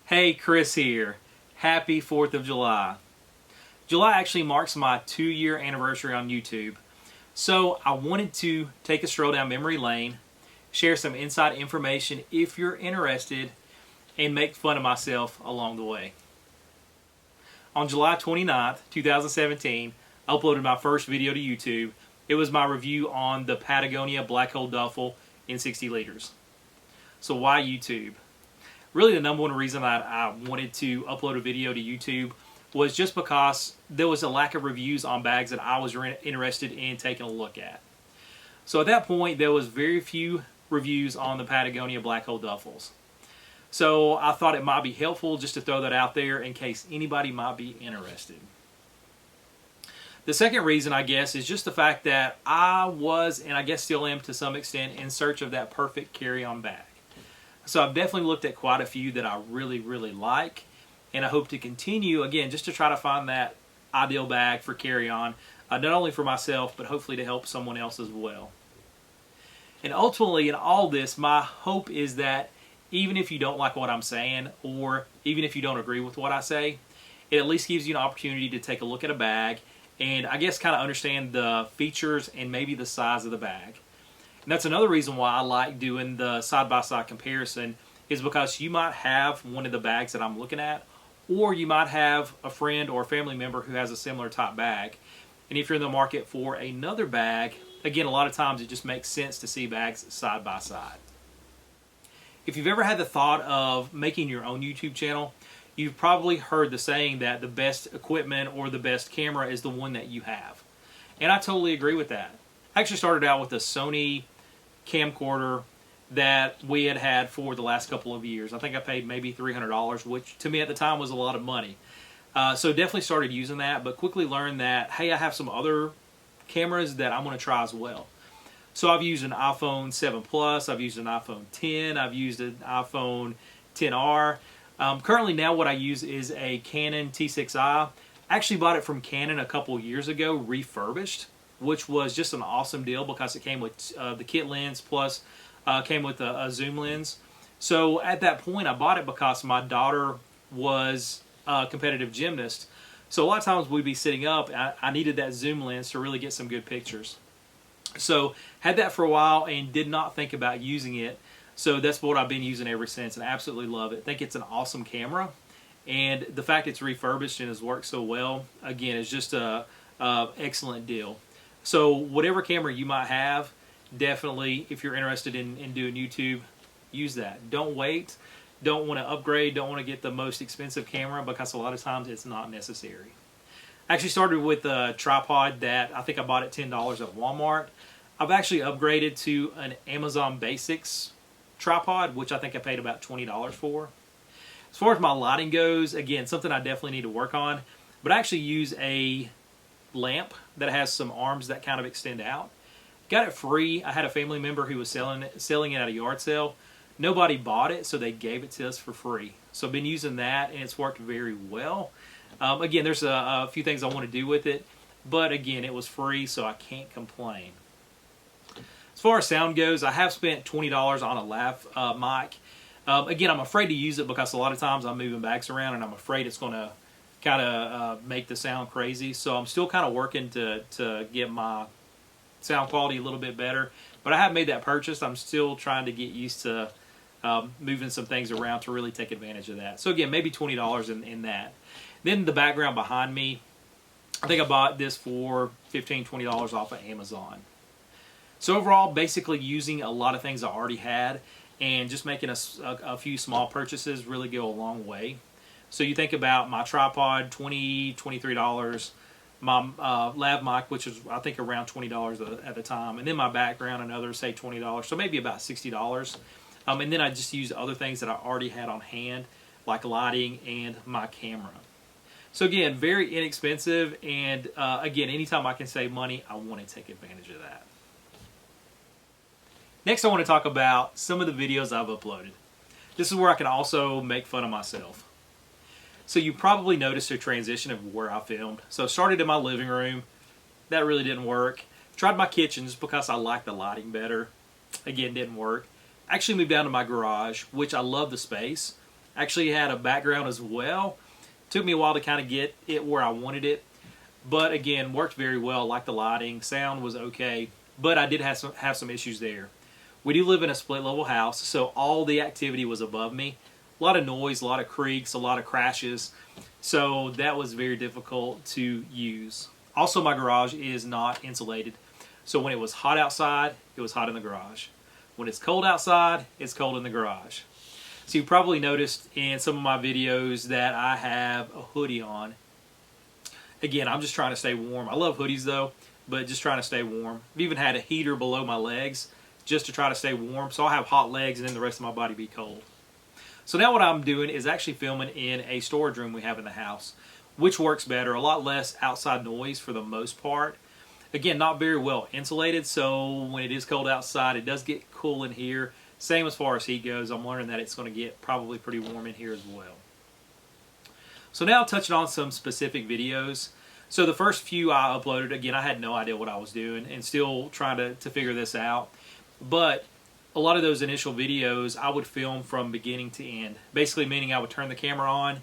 Hey, Chris here. Happy 4th of July. July actually marks my 2-year anniversary on YouTube. So I wanted to take a stroll down memory lane, share some inside information if you're interested, and make fun of myself along the way. On July 29th, 2017, I uploaded my first video to YouTube. It was my review on the Patagonia Black Hole Duffel in 60 liters. So why YouTube? Really the number one reason I wanted to upload a video to YouTube was just because there was a lack of reviews on bags that I was interested in taking a look at. So at that point there was very few reviews on the Patagonia Black Hole Duffels. So I thought it might be helpful just to throw that out there in case anybody might be interested. The second reason, I guess, is just the fact that I was, and I guess still am to some extent, in search of that perfect carry-on bag. So I've definitely looked at quite a few that I really like, and I hope to continue, again, just to try to find that ideal bag for carry-on, not only for myself, but hopefully to help someone else as well. And ultimately, in all this, my hope is that even if you don't like what I'm saying, or even if you don't agree with what I say, it at least gives you an opportunity to take a look at a bag and I guess kind of understand the features and maybe the size of the bag. And that's another reason why I like doing the side-by-side comparison, is because you might have one of the bags that I'm looking at, or you might have a friend or a family member who has a similar type bag. And if you're in the market for another bag, again, a lot of times it just makes sense to see bags side by side. If you've ever had the thought of making your own YouTube channel, you've probably heard the saying that the best equipment or the best camera is the one that you have. And I totally agree with that. I actually started out with a Sony camcorder that we had for the last couple of years. I think I paid maybe $300, which to me at the time was a lot of money. So definitely started using that, but quickly learned that, hey, I have some other cameras that I'm going to try as well. So I've used an iPhone 7 Plus, I've used an iPhone 10, I've used an iPhone 10R. Currently now what I use is a Canon T6i. I actually bought it from Canon a couple years ago, refurbished, which was just an awesome deal because it came with the kit lens plus came with a zoom lens. So at that point I bought it because my daughter was a competitive gymnast. So a lot of times we'd be sitting up, I needed that zoom lens to really get some good pictures. So had that for a while and did not think about using it. So that's what I've been using ever since and I absolutely love it. I think it's an awesome camera, and the fact it's refurbished and has worked so well, again, is just a excellent deal. So whatever camera you might have, definitely, if you're interested in doing YouTube, use that. Don't wait. Don't want to upgrade. Don't want to get the most expensive camera because a lot of times it's not necessary. I actually started with a tripod that I think I bought at $10 at Walmart. I've actually upgraded to an Amazon Basics tripod, which I think I paid about $20 for. As far as my lighting goes, again, something I definitely need to work on, but I actually use a lamp that has some arms that kind of extend out. Got it free. I had a family member who was selling it at a yard sale. Nobody bought it, so they gave it to us for free. So I've been using that, and it's worked very well. Again, there's a few things I want to do with it, but again, it was free, so I can't complain. As far as sound goes, I have spent $20 on a lav mic. Again, I'm afraid to use it because a lot of times I'm moving bags around, and I'm afraid it's going to kind of make the sound crazy. So I'm still kind of working to get my sound quality a little bit better. But I have made that purchase. I'm still trying to get used to moving some things around to really take advantage of that. So again, maybe $20 in that. Then the background behind me, I think I bought this for $15, $20 off of Amazon. So overall, basically using a lot of things I already had and just making a few small purchases really go a long way. So you think about my tripod, $20, $23, my lav mic, which is I think around $20 at the time, and then my background, another say $20, so maybe about $60. And then I just used other things that I already had on hand, like lighting and my camera. So again, very inexpensive, and again, anytime I can save money, I want to take advantage of that. Next, I want to talk about some of the videos I've uploaded. This is where I can also make fun of myself. So you probably noticed a transition of where I filmed. So I started in my living room. That really didn't work. Tried my kitchen just because I like the lighting better. Again, didn't work. Actually moved down to my garage, which I love the space. Actually had a background as well. Took me a while to kind of get it where I wanted it. But again, worked very well. Liked the lighting. Sound was okay. But I did have some issues there. We do live in a split level house, so all the activity was above me. A lot of noise, a lot of creaks, a lot of crashes. So that was very difficult to use. Also, my garage is not insulated. So when it was hot outside, it was hot in the garage. When it's cold outside, it's cold in the garage. So you probably noticed in some of my videos that I have a hoodie on. Again, I'm just trying to stay warm. I love hoodies though, but just trying to stay warm. I've even had a heater below my legs just to try to stay warm. So I'll have hot legs and then the rest of my body be cold. So now what I'm doing is actually filming in a storage room we have in the house, which works better. A lot less outside noise for the most part. Again, not very well insulated, so when it is cold outside, it does get cool in here. Same as far as heat goes. I'm learning that it's going to get probably pretty warm in here as well. So now touching on some specific videos. So the first few I uploaded, again, I had no idea what I was doing and still trying to figure this out. But a lot of those initial videos I would film from beginning to end. Basically meaning I would turn the camera on,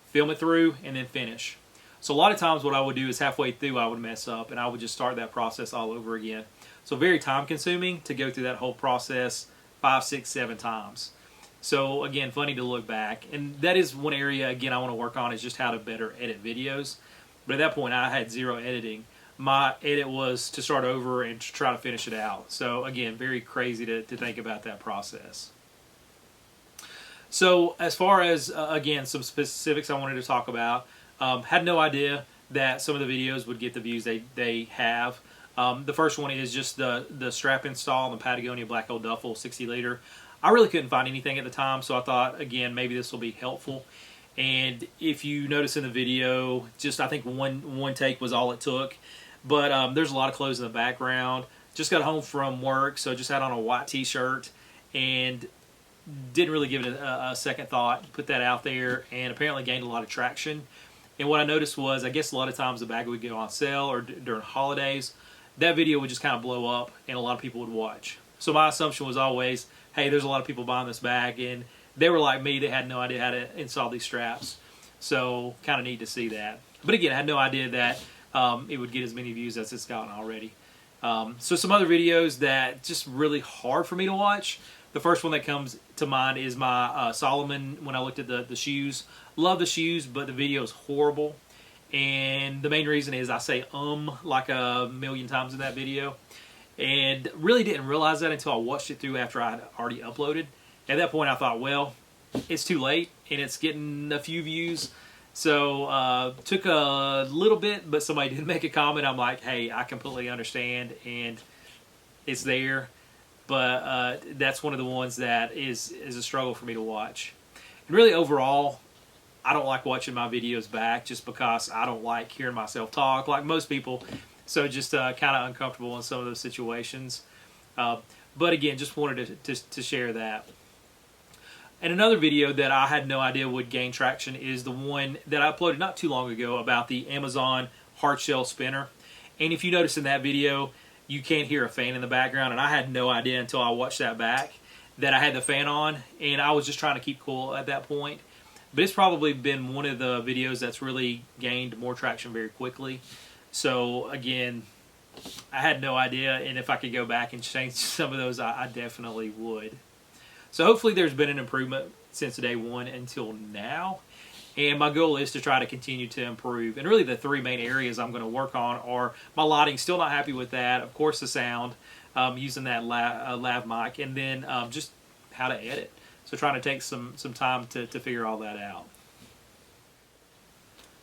film it through, and then finish. So a lot of times what I would do is halfway through I would mess up and I would just start that process all over again. So very time consuming to go through that whole process 5, 6, 7 times. So again, funny to look back. And that is one area, again, I want to work on is just how to better edit videos. But at that point I had zero editing. My edit was to start over and to try to finish it out. So again, very crazy to think about that process. So as far as, again, some specifics I wanted to talk about, had no idea that some of the videos would get the views they have. The first one is just the strap install on the Patagonia Black Hole Duffel 60 liter. I really couldn't find anything at the time, so I thought, again, maybe this will be helpful. And if you notice in the video, just I think one take was all it took. But there's a lot of clothes in the background. Just got home from work, so just had on a white t-shirt and didn't really give it a second thought. Put that out there and apparently gained a lot of traction. And what I noticed was, I guess a lot of times the bag would go on sale or during holidays. That video would just kind of blow up and a lot of people would watch. So my assumption was always, hey, there's a lot of people buying this bag, and they were like me, they had no idea how to install these straps. So kind of neat to see that. But again, I had no idea that it would get as many views as it's gotten already. So some other videos that just really hard for me to watch. The first one that comes to mind is my Solomon, when I looked at the shoes. Love the shoes, but the video is horrible. And the main reason is I say like a million times in that video. And really didn't realize that until I watched it through after I had already uploaded. At that point I thought, well, it's too late and it's getting a few views. So took a little bit, but somebody did make a comment. I'm like, hey, I completely understand and it's there. But that's one of the ones that is a struggle for me to watch. And really overall, I don't like watching my videos back just because I don't like hearing myself talk like most people. So just kind of uncomfortable in some of those situations. But again, just wanted to share that. And another video that I had no idea would gain traction is the one that I uploaded not too long ago about the Amazon hard shell spinner. And if you notice in that video, you can't hear a fan in the background, and I had no idea until I watched that back that I had the fan on, and I was just trying to keep cool at that point. But it's probably been one of the videos that's really gained more traction very quickly. So again, I had no idea, and if I could go back and change some of those, I definitely would. So hopefully there's been an improvement since day one until now. And my goal is to try to continue to improve. And really the three main areas I'm going to work on are my lighting, still not happy with that. Of course the sound, using that lav mic, and then just how to edit. So trying to take some time to figure all that out.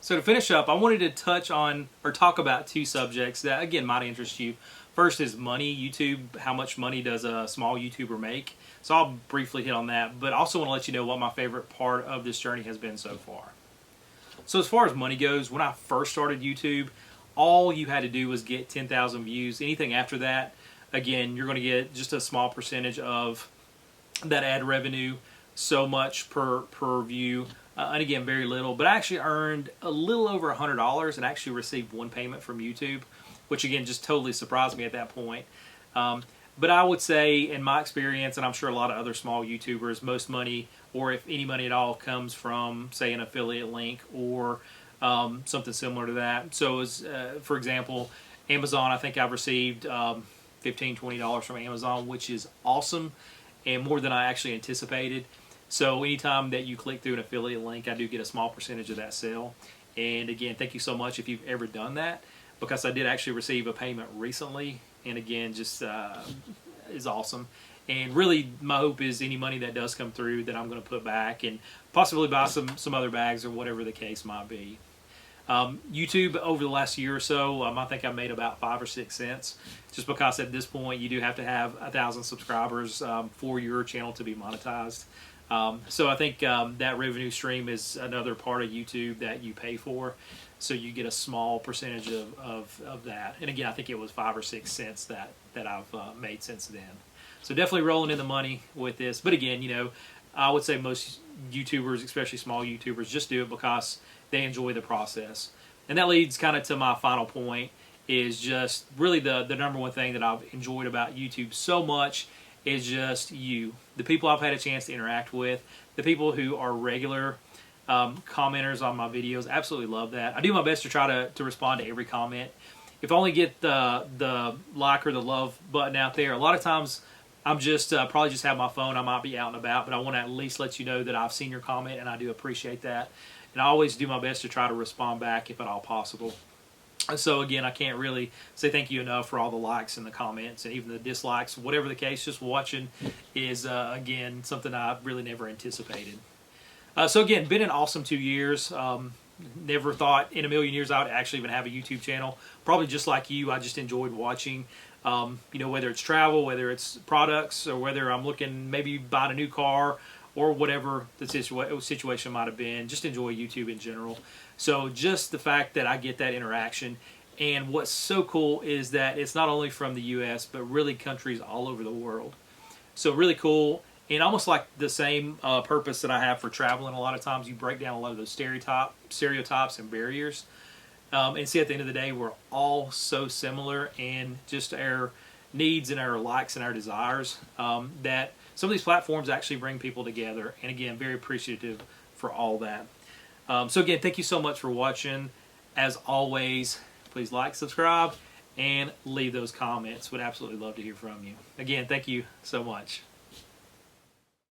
So to finish up, I wanted to touch on or talk about two subjects that, again, might interest you. First is money, YouTube. How much money does a small YouTuber make? So I'll briefly hit on that, but I also want to let you know what my favorite part of this journey has been so far. So as far as money goes, when I first started YouTube, all you had to do was get 10,000 views. Anything after that, again, you're going to get just a small percentage of that ad revenue, so much per view, and again, very little. But I actually earned a little over $100 and actually received one payment from YouTube, which again just totally surprised me at that point. But I would say, in my experience, and I'm sure a lot of other small YouTubers, most money or if any money at all comes from, say, an affiliate link or something similar to that. So, as for example, Amazon, I think I've received $15, $20 from Amazon, which is awesome and more than I actually anticipated. So anytime that you click through an affiliate link, I do get a small percentage of that sale. And again, thank you so much if you've ever done that, because I did actually receive a payment recently, and again, just is awesome. And really, my hope is any money that does come through that I'm going to put back and possibly buy some other bags or whatever the case might be. YouTube, over the last year or so, I think I made about 5 or 6 cents, just because at this point you do have to have 1,000 subscribers for your channel to be monetized. So I think that revenue stream is another part of YouTube that you pay for, so you get a small percentage of that. And again, I think it was 5 or 6 cents that I've made since then. So definitely rolling in the money with this. But again, you know, I would say most YouTubers, especially small YouTubers, just do it because they enjoy the process. And that leads kind of to my final point, is just really the number one thing that I've enjoyed about YouTube so much is just you, the people I've had a chance to interact with, the people who are regular commenters on my videos. Absolutely love that. I do my best to try to respond to every comment. If I only get the like or the love button out there, a lot of times I'm just probably just have my phone. I might be out and about, but I want to at least let you know that I've seen your comment, and I do appreciate that. And I always do my best to try to respond back if at all possible. So again, I can't really say thank you enough for all the likes and the comments and even the dislikes. Whatever the case, just watching is, again, something I really never anticipated. So again, been an awesome 2 years. Never thought in a million years I would actually even have a YouTube channel. Probably just like you, I just enjoyed watching, you know, whether it's travel, whether it's products, or whether I'm looking maybe buying a new car or whatever the situation might have been. Just enjoy YouTube in general. So just the fact that I get that interaction, and what's so cool is that it's not only from the US, but really countries all over the world. So really cool, and almost like the same purpose that I have for traveling. A lot of times you break down a lot of those stereotypes and barriers, and see at the end of the day we're all so similar, and just our needs and our likes and our desires, that some of these platforms actually bring people together. And again, very appreciative for all that. So again, thank you so much for watching. As always, please like, subscribe, and leave those comments. Would absolutely love to hear from you. Again, thank you so much.